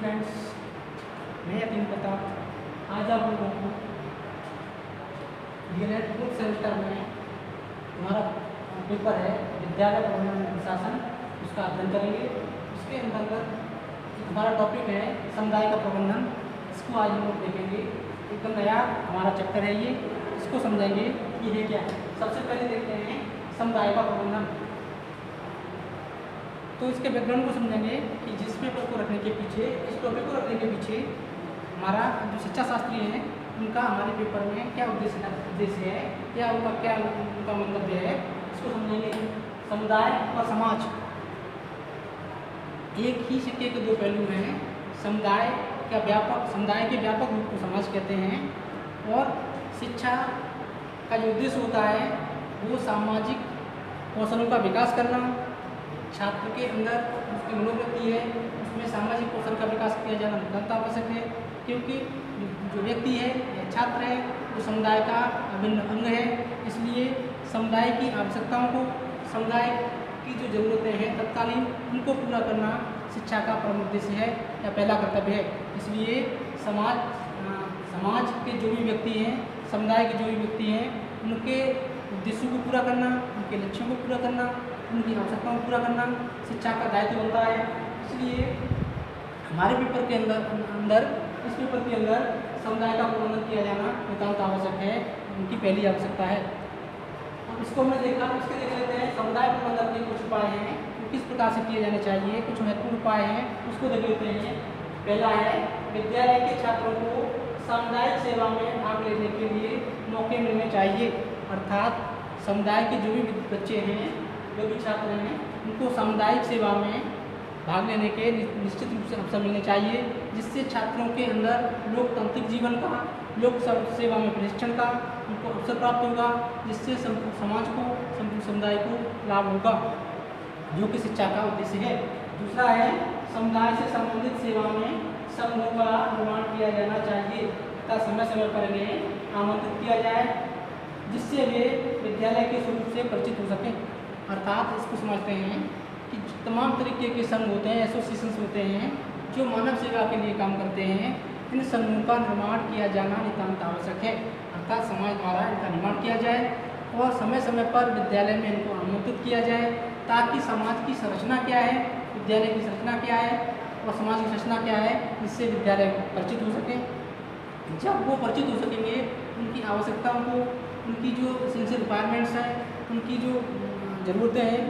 Friends, मैं यतीम प्रताप आज आप लोगों को डीएलएड फोर्थ सेमेस्टर में हमारा पेपर है विद्यालय प्रबंधन अनुशासन, उसका अध्ययन करेंगे। उसके अंतर्गत हमारा टॉपिक है समुदाय का प्रबंधन। इसको आज हम लोग देखेंगे। एकदम नया हमारा चैप्टर है ये, इसको समझेंगे कि ये क्या है। सबसे पहले देखते हैं समुदाय का प्रबंधन। तो इसके बैकग्राउंड को समझेंगे कि जिस पेपर को रखने के पीछे, इस टॉपिक को रखने के पीछे हमारा जो शिक्षा शास्त्री हैं उनका हमारे पेपर में क्या उद्देश्य है, या उनका मंतव्य है, इसको समझेंगे। समुदाय और समाज एक ही सिक्के के दो पहलू हैं। समुदाय के व्यापक रूप को समाज कहते हैं, और शिक्षा का जो उद्देश्य होता है वो सामाजिक कौशलों का विकास करना। छात्र के अंदर उसकी मनोवृत्ति है, उसमें सामाजिक कौशल का विकास किया जाना नितांत आवश्यक है, क्योंकि जो व्यक्ति है या छात्र है वो समुदाय का अभिन्न अंग है। इसलिए समुदाय की आवश्यकताओं को, समुदाय की जो ज़रूरतें हैं तत्कालीन, उनको पूरा करना शिक्षा का प्रमुख उद्देश्य है या पहला कर्तव्य है। इसलिए समाज के जो भी व्यक्ति हैं, समुदाय के जो भी व्यक्ति हैं, उनके उद्देश्यों को पूरा करना, उनके लक्ष्यों को पूरा करना, उनकी आवश्यकताओं को पूरा करना शिक्षा का दायित्व बनता है। इसलिए हमारे पेपर के अंदर इस पेपर के अंदर समुदाय का प्रबंधन किया जाना नितांत आवश्यक है, उनकी पहली आवश्यकता है। अब इसको हमने देखा, इसके देख लेते हैं समुदाय प्रबंधन के कुछ उपाय हैं, किस प्रकार से किए जाने चाहिए। कुछ महत्वपूर्ण उपाय हैं, उसको देख लेते हैं। पहला है विद्यालय के छात्रों को सामुदायिक सेवा में भाग लेने के लिए मौके मिलने चाहिए। अर्थात समुदाय के जो भी बच्चे हैं, जो भी छात्र हैं, उनको सामुदायिक सेवा में भाग लेने के निश्चित रूप से अवसर मिलने चाहिए, जिससे छात्रों के अंदर लोकतांत्रिक जीवन का, लोक सेवा में प्रशिक्षण का उनको अवसर प्राप्त होगा, जिससे समाज को, समुदाय को लाभ होगा, जो कि शिक्षा का उद्देश्य है। दूसरा है समुदाय से संबंधित सेवा में समूह का निर्माण किया जाना चाहिए तथा समय समय पर इन्हें आमंत्रित किया जाए, जिससे वे विद्यालय के स्वरूप से परिचित हो सकें। अर्थात इसको समझते हैं कि तमाम तरीके के संघ होते हैं, एसोसिएशंस होते हैं, जो मानव सेवा के लिए काम करते हैं। इन समूहों का निर्माण किया जाना नितांत आवश्यक है। अर्थात समाज द्वारा इनका निर्माण किया जाए और समय समय पर विद्यालय में इनको आमंत्रित किया जाए, ताकि समाज की संरचना क्या है, विद्यालय की संरचना क्या है और समाज की संरचना क्या है, इससे विद्यालय परिचित हो सकें। जब वो परिचित हो सकेंगे, उनकी आवश्यकताओं को, उनकी जो एसेंशियल रिक्वायरमेंट्स हैं, उनकी जो ज़रूरतें हैं,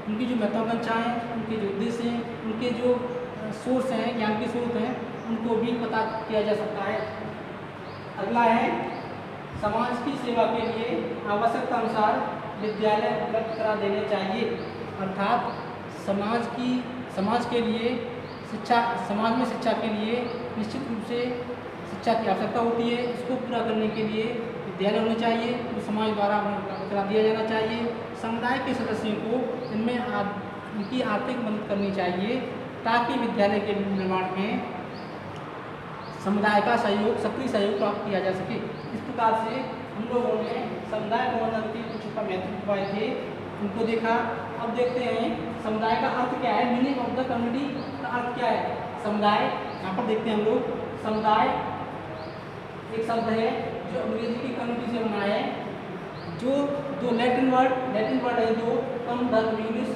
उनकी जो महत्वाकांक्षाएँ हैं, उनके जो उद्देश्य हैं, उनके जो सोर्स हैं, ज्ञान के स्रोत हैं, उनको भी पता किया जा सकता है। अगला है समाज की सेवा के लिए आवश्यकता अनुसार विद्यालय उपलब्ध करा देने चाहिए। अर्थात समाज के लिए समाज में शिक्षा के लिए निश्चित रूप से शिक्षा की आवश्यकता होती है। इसको पूरा करने के लिए विद्यालय होने चाहिए, जो समाज द्वारा उपलब्ध करा दिया जाना चाहिए। समुदाय के सदस्यों को इनमें उनकी आर्थिक मदद करनी चाहिए, ताकि विद्यालय के निर्माण में समुदाय का सहयोग, सक्रिय सहयोग प्राप्त किया जा सके। इस प्रकार से हम लोगों ने समुदाय प्रबंधन के कुछ महत्वपूर्ण उपाय थे, उनको देखा। अब देखते हैं समुदाय का अर्थ क्या है, मीनिंग ऑफ द कम्युनिटी का अर्थ क्या है। समुदाय, यहाँ पर देखते हैं हम लोग, समुदाय एक शब्द है जो अंग्रेजी की कम्युनिटी से बना है, जो दो लैटिन वर्ड है, जो कम धर्म यूनिस,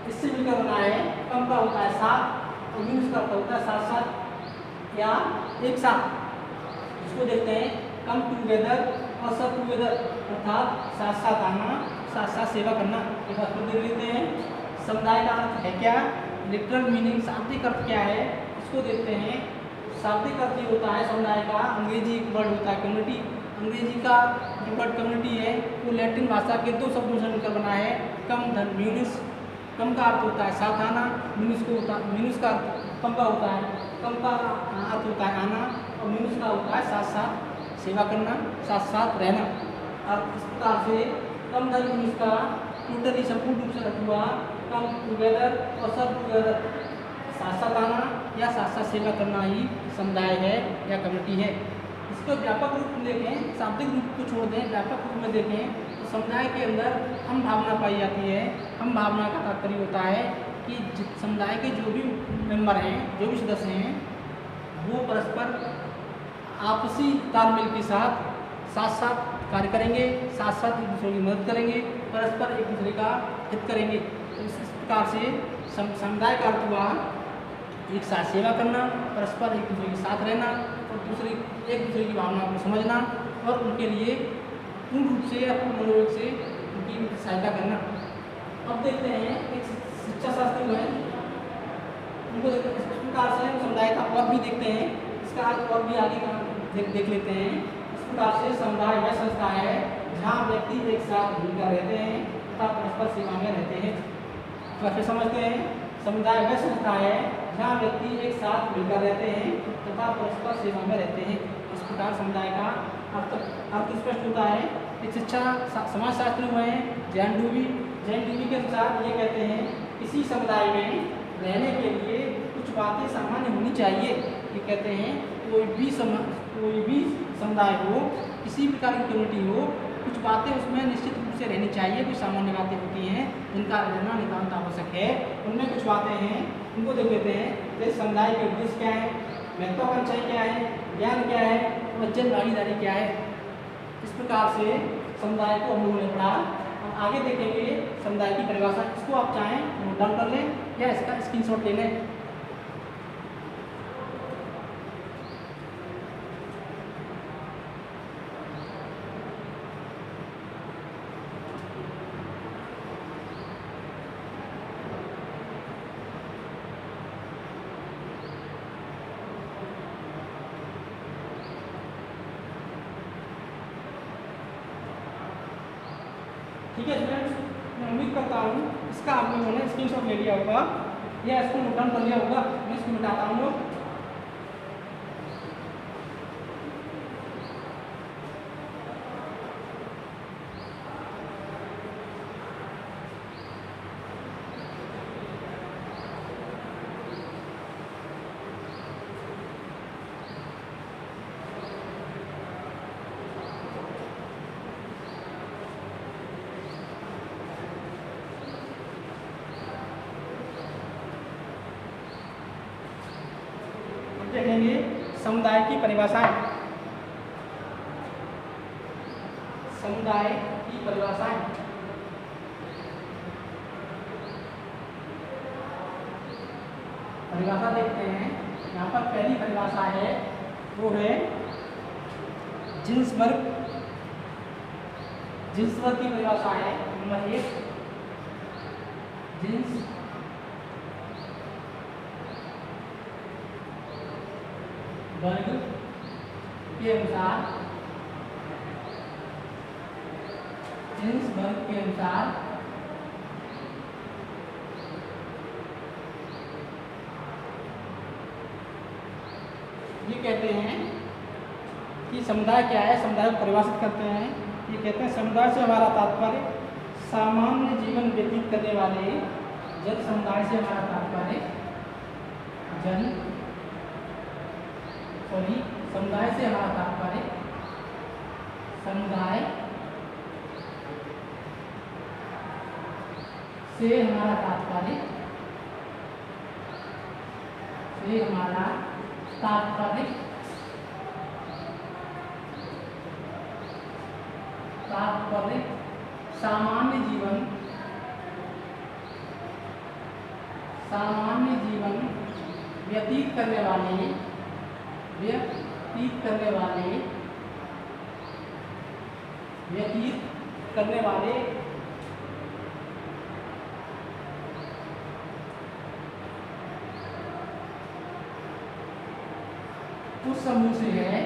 इससे मिलकर बना है। कम का होता है साथ और यूनिस का होता है साथ साथ या एक साथ। इसको देखते हैं कम टूगेदर और सब टूगेदर, अर्थात साथ साथ आना, साथ साथ सेवा करना। एक बार फिर देख लेते हैं समुदाय का अर्थ है क्या, लिटरल मीनिंग, शाब्दिक अर्थ क्या है, इसको देखते हैं। शाब्दिक अर्थ ये होता है समुदाय का, अंग्रेजी एक वर्ड होता है कम्युनिटी। अंग्रेजी का जो वर्ड कम्युनिटी है वो लैटिन भाषा के दो शब्दों से मिलकर बना है, कम धन म्यूनिस। कम का अर्थ होता है साथ आना, म्यूनिस का अर्थ कम का होता है, कम का अर्थ होता है आना, और म्यूनिस का होता है साथ साथ सेवा करना, साथ साथ रहना। और इस प्रकार से कम धन म्यूनिस का टोटली संपूर्ण रूप से अर्थ हुआ कम टुगेदर और सब टुगेदर, साथ साथ आना या साथ साथ सेवा करना ही समुदाय है या कम्युनिटी है। इसको व्यापक रूप में देखें, शाब्दिक रूप को छोड़ दें, व्यापक रूप में देखें तो समुदाय के अंदर हम भावना पाई जाती है। हम भावना का तात्पर्य होता है कि समुदाय के जो भी मेंबर हैं, जो भी सदस्य हैं, वो परस्पर आपसी तालमेल के साथ साथ कार्य करेंगे, साथ एक दूसरे की मदद करेंगे, परस्पर एक दूसरे का हित करेंगे। तो इस प्रकार से समुदाय का अर्थ हुआ एक साथ सेवा करना, परस्पर एक दूसरे के साथ रहना और एक दूसरे की भावनाओं को समझना और उनके लिए पूर्ण रूप से या पूर्ण मनोयोग से उनकी सहायता करना। अब देखते हैं एक शिक्षा शास्त्री जो है उनको इस प्रकार से समुदाय का और भी देखते हैं, इसका और भी आगे का देख लेते हैं। इस प्रकार से समुदाय वह संस्था है जहाँ व्यक्ति एक साथ मिलकर रहते हैं तथा परस्पर सेवा में रहते हैं। तो फिर समझते हैं, समुदाय वह संस्था है जहाँ व्यक्ति एक साथ मिलकर रहते हैं तथा परस्पर सेवा में रहते हैं। इस प्रकार समुदाय का अर्थ स्पष्ट होता है। एक शिक्षा समाजशास्त्री हुए हैं जैन डूबी के अनुसार ये कहते हैं, किसी समुदाय में रहने के लिए कुछ बातें सामान्य होनी चाहिए। ये कहते हैं कोई भी समुदाय हो, किसी प्रकार की कम्युनिटी हो, कुछ बातें उसमें निश्चित रूप से रहनी चाहिए। कुछ सामान्य बातें होती हैं जिनका रहना नितांत आवश्यक है। उनमें कुछ बातें हैं, उनको देख लेते हैं। जैसे समुदाय के उद्देश्य क्या है, महत्वाकांक्षाएं क्या है, ज्ञान क्या है और जन भागीदारी क्या है। इस प्रकार से समुदाय को हम लोगों ने पढ़ा। हम आगे देखेंगे समुदाय की परिभाषा। इसको आप चाहें नोट डाउन कर लें या इसका स्क्रीनशॉट ले लें। ठीक है स्टूडेंट्स, मैं उम्मीद करता हूँ इसका आप लोगों ने स्क्रीनशॉट ले लिया होगा या इसको नोट डाउन कर लिया होगा। मैं इसको मिटाता हूँ। देखेंगे समुदाय की परिभाषाएं। समुदाय की परिभाषाएं परिभाषा देखते हैं। यहाँ पर पहली परिभाषा है वो है जिन्स वर्ग की परिभाषा है। नंबर 1, जिन्स वर्ग के अनुसार, जिन्स वर्ग के अनुसार ये कहते हैं कि समुदाय क्या है। समुदाय को परिभाषित करते हैं। ये कहते हैं समुदाय से हमारा तात्पर्य सामान्य जीवन व्यतीत करने वाले जन समुदाय से हमारा तात्पर्य समुदाय से हमारा तात्पर्य समुदाय से हमारा तात्पर्य सामान्य जीवन व्यतीत करने वाले उस समूह से है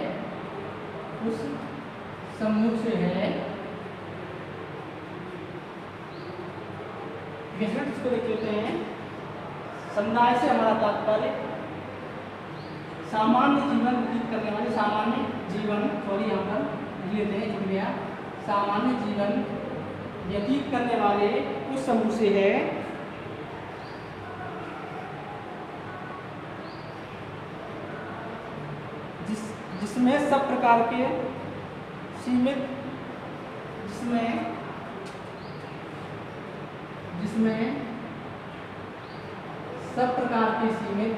इसको देख लेते हैं। समुदाय से हमारा तात्पर्य सामान्य जीवन व्यतीत करने वाले, सामान्य जीवन यहाँ पर लिख लेते हैं, शुक्रिया। सामान्य जीवन व्यतीत करने वाले उस समूह से है जिसमें सब प्रकार के सीमित जिसमें सब प्रकार के सीमित,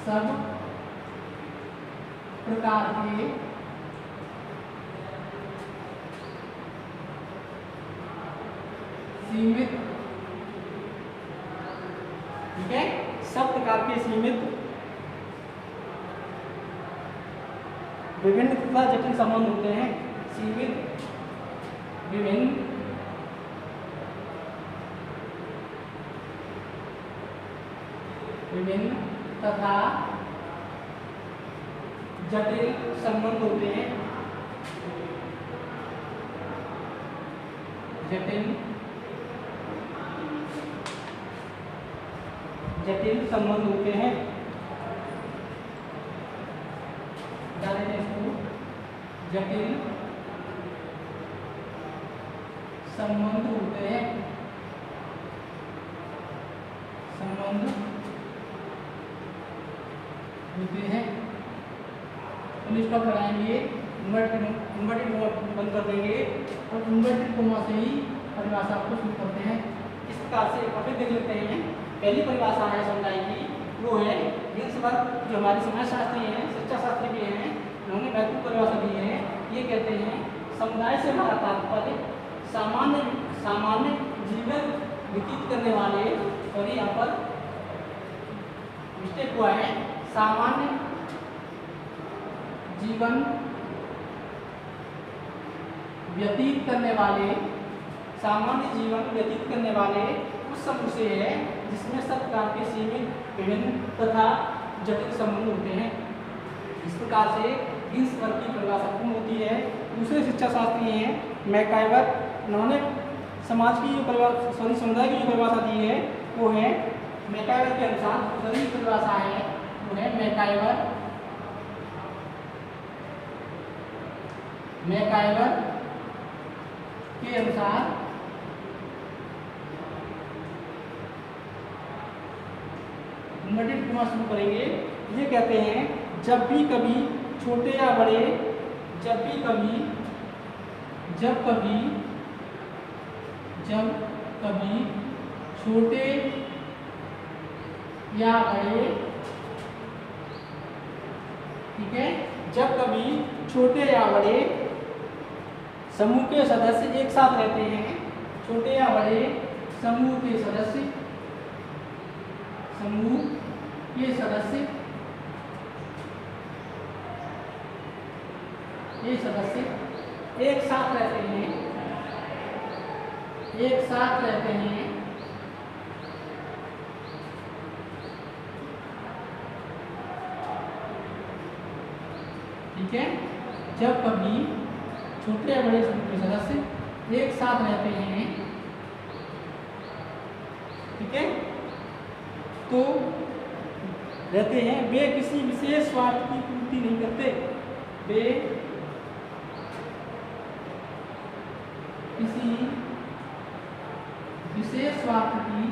सब प्रकार के सीमित, ठीक है, सब प्रकार के सीमित, विभिन्न तथा जटिल संबंध होते हैं। सीमित, विभिन्न, विभिन्न तथा जटिल संबंध होते हैं। जटिल संबंध होते हैं। इसको जटिल संबंध होते हैं। संबंध होते हैं। स्टॉप लगाएंगे, इन्वर्टेड कोमा बंद कर देंगे और इन्वर्टेड कोमा से ही परिभाषा को शुरू करते हैं। इस प्रकार से एक देख लेते हैं। पहली परिभाषा है समुदाय की, वो है गिन्सबर्ग, जो हमारे समाजशास्त्री हैं, शिक्षा शास्त्री भी हैं, उन्होंने महत्वपूर्ण परिभाषा दी है। ये कहते हैं समुदाय से हमारा तात्पर्य सामान्य जीवन व्यतीत करने वाले, और यहाँ पर मिस्टेक हुआ है, सामान्य जीवन व्यतीत करने वाले, सामान्य जीवन व्यतीत करने वाले उस समूह से है जिसमें सब प्रकार के सीमित, विभिन्न तथा जटिल संबंध होते हैं। इस प्रकार से गिन्सबर्ग की परिभाषा पूर्ण होती है। दूसरे शिक्षा शास्त्री हैं मैकाइवर, उन्होंने समाज की जो परिभाषा, समुदाय की जो परिभाषा दी है वो है मैकाइवर के अनुसार, दूसरी परिभाषा है वो है मैकाइवर के अनुसार इन्वर्टेड कोमा शुरू करेंगे। ये कहते हैं जब भी कभी छोटे या बड़े, जब कभी छोटे या बड़े, ठीक है, जब कभी छोटे या बड़े समूह के सदस्य एक साथ रहते हैं, छोटे या बड़े समूह के सदस्य एक साथ रहते हैं, ठीक है, जब कभी छोटे या बड़े समूह के सदस्य एक साथ रहते हैं, ठीक है, तो रहते हैं, वे किसी विशेष स्वार्थ की पूर्ति नहीं करते, वे किसी विशेष स्वार्थ की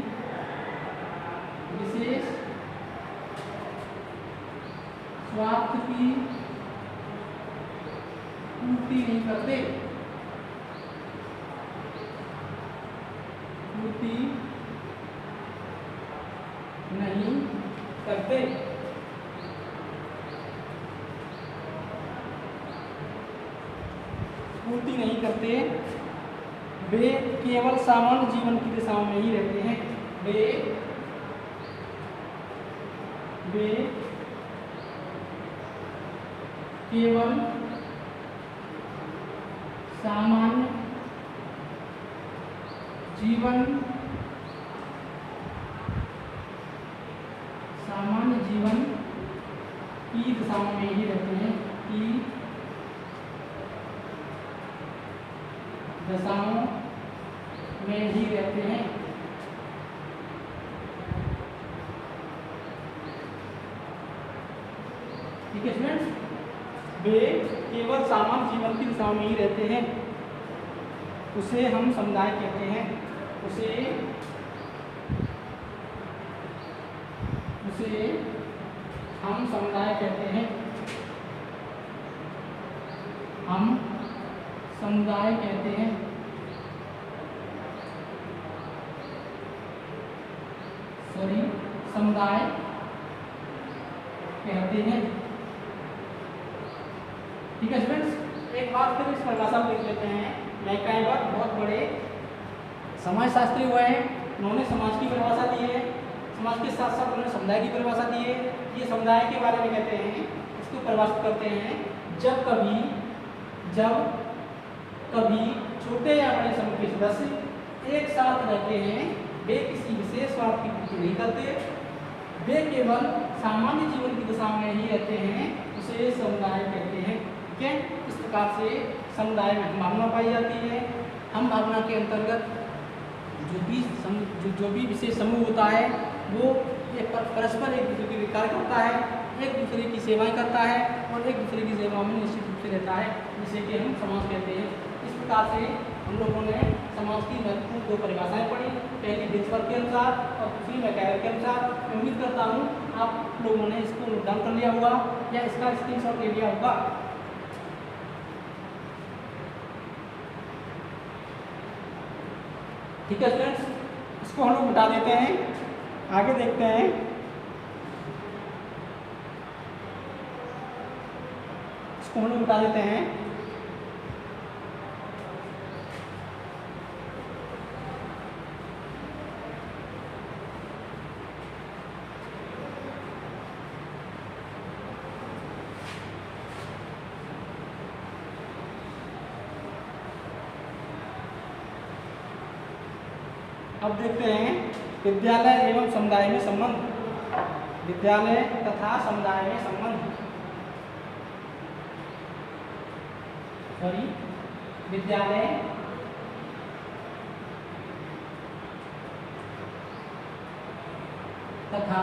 पूर्ति नहीं करते, पूर्ति नहीं करते, वे केवल सामान्य जीवन की दिशाओं में ही रहते हैं, वे केवल सामान्य जीवन की दिशाओं में ही रहते हैं, ठीक है स्टूडेंट्स, वे केवल सामान्य जीवन की दिशाओं में ही रहते हैं, उसे हम समुदाय कहते हैं, उसे हम समुदाय कहते हैं, हम समुदाय कहते हैं। सॉरी समुदाय कहते हैं। ठीक है स्टूडेंट्स, एक बार फिर इस परिभाषा को देख लेते हैं। मैकइवर बहुत बड़े समाजशास्त्री हुए हैं, उन्होंने समाज की परिभाषा दी है, समाज के साथ साथ उन्होंने समुदाय की परिभाषा दी है। ये समुदाय के बारे में कहते हैं, इसको परिभाषित करते हैं जब कभी छोटे या बड़े समूह के सदस्य एक साथ रहते हैं, वे किसी विशेष स्वार्थ की पूर्ति नहीं करते, वे केवल सामान्य जीवन की दिशा में ही रहते हैं, उसे समुदाय कहते हैं। ठीक है, इस प्रकार से समुदाय में हम भावना पाई जाती है। हम भावना के अंतर्गत जो भी विशेष समूह होता है वो एक परस्पर एक दूसरे के कार्य करता है, एक दूसरे की सेवाएं करता है और एक दूसरे की सेवा में निश्चित रूप से रहता है, जिसे कि हम समाज कहते हैं। इस प्रकार से हम लोगों ने समाज की महत्वपूर्ण दो परिभाषाएं पढ़ी, पहली बिल्सवर्थ के अनुसार और दूसरी मैकइवर के अनुसार। मैं उम्मीद करता हूँ आप लोगों ने इसको नोट डाउन कर लिया होगा या इसका स्क्रीनशॉट ले लिया होगा। ठीक है स्टूडेंट्स, इसको हम लोग मिटा देते हैं, आगे देखते हैं। इसको हम लोग मिटा देते हैं। अब देखते हैं विद्यालय एवं समुदाय में संबंध। विद्यालय तथा समुदाय में संबंध, सॉरी विद्यालय तथा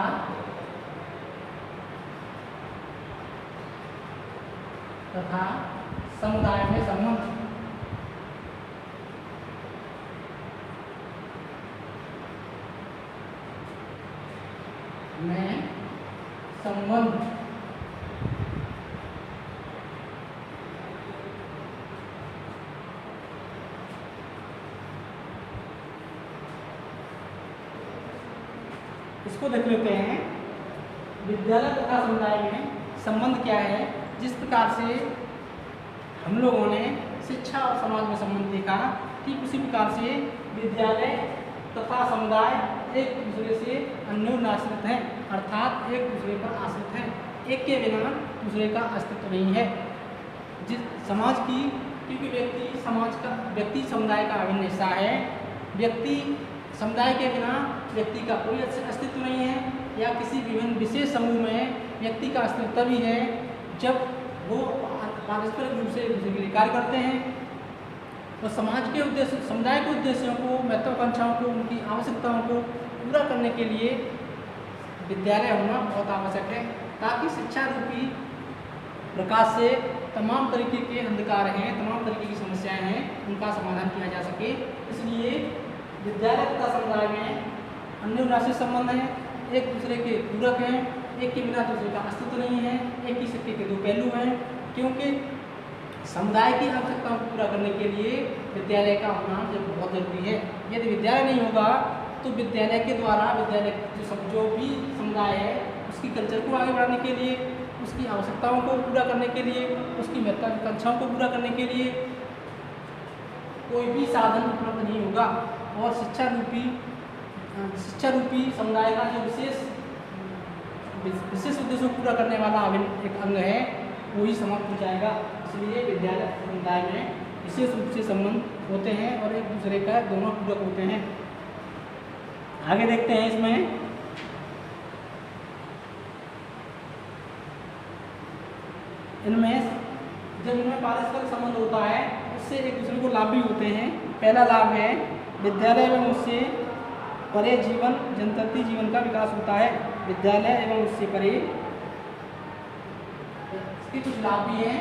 समुदाय में संबंध। में संबंध इसको देख लेते हैं। विद्यालय तथा समुदाय में संबंध क्या है। जिस प्रकार से हम लोगों ने शिक्षा और समाज में संबंध देखा, ठीक उसी प्रकार से विद्यालय तथा समुदाय एक दूसरे से अन्योन्य आश्रित हैं, अर्थात एक दूसरे पर आश्रित हैं। एक के बिना दूसरे का अस्तित्व नहीं है। जिस समाज की, क्योंकि व्यक्ति समुदाय का अभिन्न हिस्सा है। व्यक्ति समुदाय के बिना व्यक्ति का कोई अस्तित्व नहीं है, या किसी विभिन्न विशेष समूह में व्यक्ति का अस्तित्व तभी है जब वो पारस्परिक रूप से एक दूसरे के लिए कार्य करते हैं। तो समाज के उद्देश्य, समुदाय के उद्देश्यों को, महत्वाकांक्षाओं को, उनकी आवश्यकताओं को पूरा करने के लिए विद्यालय होना बहुत आवश्यक है, ताकि शिक्षा रूपी प्रकाश से तमाम तरीके के अंधकार हैं, तमाम तरीके की समस्याएं हैं, उनका समाधान किया जा सके। इसलिए विद्यालय तथा समुदाय में अन्योन्याश्रित संबंध हैं, एक दूसरे के पूरक हैं, एक के बिना दूसरे का अस्तित्व नहीं है, एक ही सिक्के के दो पहलू हैं। क्योंकि समुदाय की आवश्यकताओं को पूरा करने के लिए विद्यालय का होना बहुत जरूरी है। यदि विद्यालय नहीं होगा तो विद्यालय के द्वारा जो भी समुदाय है उसकी कल्चर को आगे बढ़ाने के लिए, उसकी आवश्यकताओं को पूरा करने के लिए, उसकी महत्वाकांक्षाओं को पूरा करने के लिए कोई भी साधन उपलब्ध नहीं होगा। और शिक्षा रूपी समुदाय का जो विशेष उद्देश्यों को पूरा करने वाला एक अंग है, वो ही समाप्त हो जाएगा। इसलिए विद्यालय समुदाय में विशेष रूप से संबंध होते हैं और एक दूसरे का दोनों पूरक होते हैं। आगे देखते हैं इसमें जब इनमें पारस्परिक संबंध होता है उससे एक दूसरे को लाभ भी होते हैं। पहला लाभ है विद्यालय एवं उससे परे जनतंत्री जीवन का विकास होता है। विद्यालय एवं उससे परे इसके कुछ लाभ भी हैं।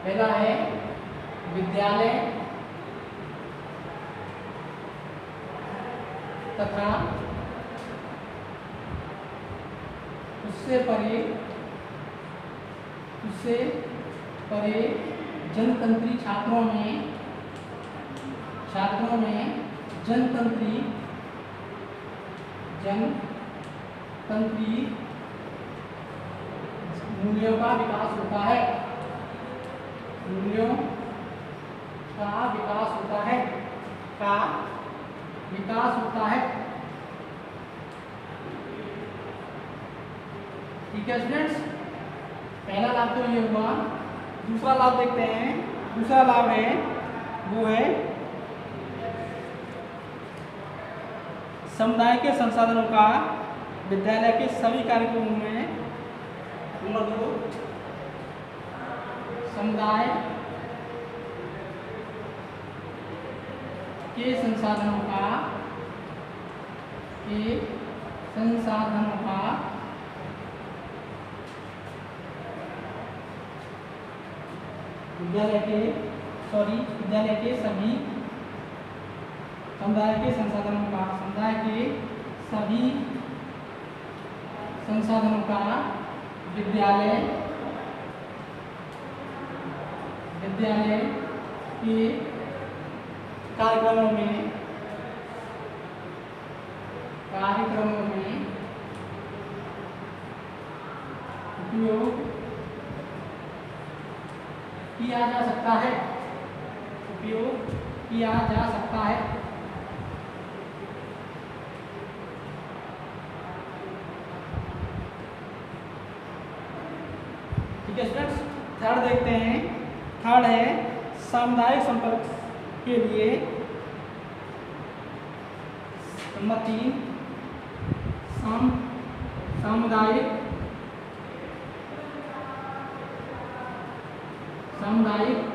पहला है विद्यालय तथा उससे परे जनतंत्री छात्रों में जनतंत्री जनतंत्री मूल्यों का विकास होता है, मूल्यों का विकास होता है, का विकास होता है। ठीक है स्टूडेंट्स, पहला लाभ तो ये हुआ। दूसरा लाभ देखते हैं। दूसरा लाभ है वो है समुदाय के संसाधनों का विद्यालय के सभी कार्यक्रमों में, नंबर 2, समुदाय के संसाधनों का विद्यालय के सभी समुदाय के संसाधनों का विद्यालय के कार्यक्रमों में उपयोग किया जा सकता है, ठीक है स्टूडेंट्स। थर्ड देखते हैं। थर्ड है सामुदायिक संपर्क के लिए, नंबर 3, सामुदायिक